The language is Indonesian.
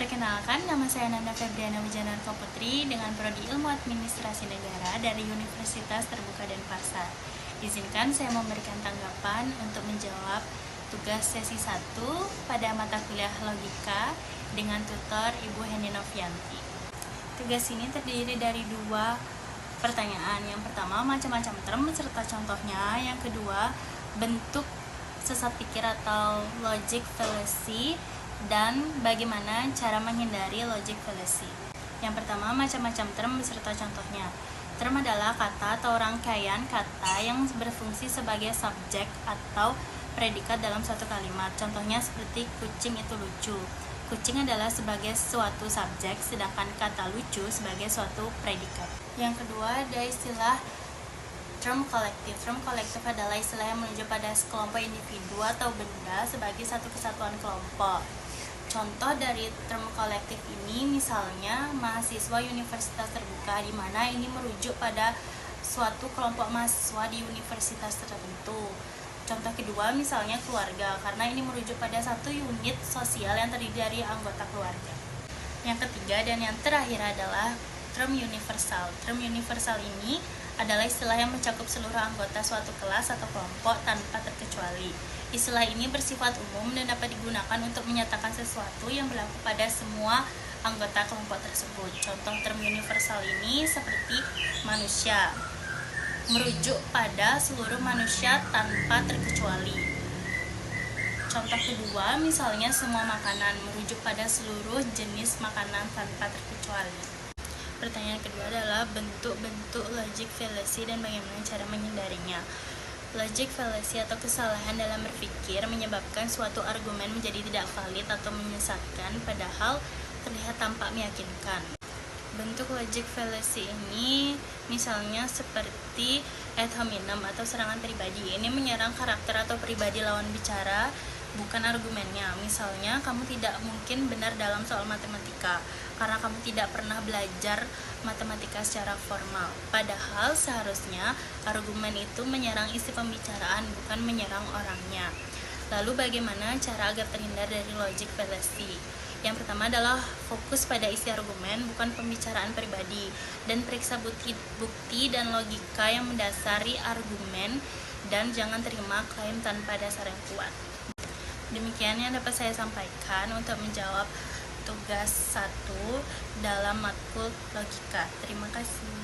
Perkenalkan, nama saya Nanda Febriana Wijanarko Putri dengan Prodi Ilmu Administrasi Negara dari Universitas Terbuka Denpasar. Izinkan saya memberikan tanggapan untuk menjawab tugas sesi 1 pada mata kuliah Logika dengan tutor Ibu Henny Novianti. Tugas ini terdiri dari 2 pertanyaan. Yang pertama, macam-macam term serta contohnya. Yang kedua, bentuk sesat pikir atau logic fallacy dan bagaimana cara menghindari logic fallacy. Yang pertama, macam-macam term beserta contohnya. Term adalah kata atau rangkaian kata yang berfungsi sebagai subjek atau predikat dalam suatu kalimat. Contohnya seperti kucing itu lucu. Kucing adalah sebagai suatu subjek, sedangkan kata lucu sebagai suatu predikat. Yang kedua, ada istilah term kolektif. Term kolektif adalah istilah yang menunjuk pada sekelompok individu atau benda sebagai satu kesatuan kelompok. Contoh dari term kolektif ini misalnya mahasiswa universitas terbuka, di mana ini merujuk pada suatu kelompok mahasiswa di universitas tertentu. Contoh kedua misalnya keluarga, karena ini merujuk pada satu unit sosial yang terdiri dari anggota keluarga. Yang ketiga dan yang terakhir adalah term universal. Term universal ini adalah istilah yang mencakup seluruh anggota suatu kelas atau kelompok tanpa terkecuali. Istilah ini bersifat umum dan dapat digunakan untuk menyatakan sesuatu yang berlaku pada semua anggota kelompok tersebut. Contoh term universal ini seperti manusia, merujuk pada seluruh manusia tanpa terkecuali. Contoh kedua, misalnya semua makanan, merujuk pada seluruh jenis makanan tanpa terkecuali. Pertanyaan kedua adalah bentuk-bentuk logic fallacy dan bagaimana cara menghindarinya. Logic fallacy atau kesalahan dalam berpikir menyebabkan suatu argumen menjadi tidak valid atau menyesatkan padahal terlihat tampak meyakinkan. Bentuk logic fallacy ini misalnya seperti ad hominem atau serangan pribadi. Ini menyerang karakter atau pribadi lawan bicara, bukan argumennya. Misalnya, kamu tidak mungkin benar dalam soal matematika karena kamu tidak pernah belajar matematika secara formal. Padahal seharusnya argumen itu menyerang isi pembicaraan, bukan menyerang orangnya. Lalu bagaimana cara agar terhindar dari logic fallacy? Yang pertama adalah fokus pada isi argumen, bukan pembicaraan pribadi, dan periksa bukti dan logika yang mendasari argumen, dan jangan terima klaim tanpa dasar yang kuat. Demikian yang dapat saya sampaikan untuk menjawab tugas 1 dalam matkul logika. Terima kasih.